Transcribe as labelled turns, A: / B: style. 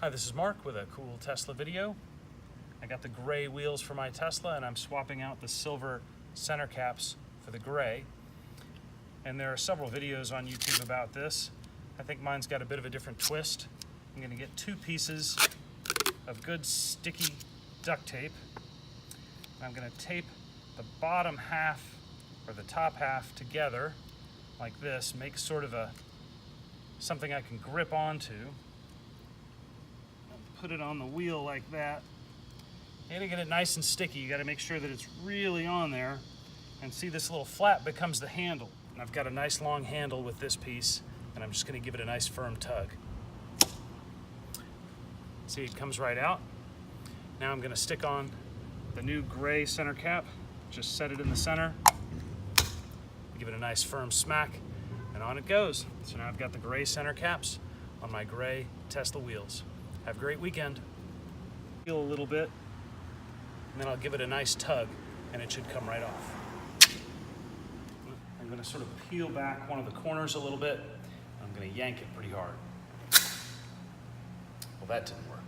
A: Hi, this is Mark with a cool Tesla video. I got the gray wheels for my Tesla and I'm swapping out the silver center caps for the gray. And there are several videos on YouTube about this. I think mine's got a bit of a different twist. I'm going to get 2 pieces of good sticky duct tape. I'm going to tape the bottom half or the top half together like this, make sort of something I can grip onto. Put it on the wheel like that. And to get it nice and sticky, you got to make sure that it's really on there. And see, this little flap becomes the handle. And I've got a nice long handle with this piece, and I'm just going to give it a nice firm tug. See, it comes right out. Now I'm going to stick on the new gray center cap. Just set it in the center. Give it a nice firm smack, and on it goes. So now I've got the gray center caps on my gray Tesla wheels. Have a great weekend. Feel a little bit, and then I'll give it a nice tug, and it should come right off. I'm going to sort of peel back one of the corners a little bit. I'm going to yank it pretty hard. Well, that didn't work.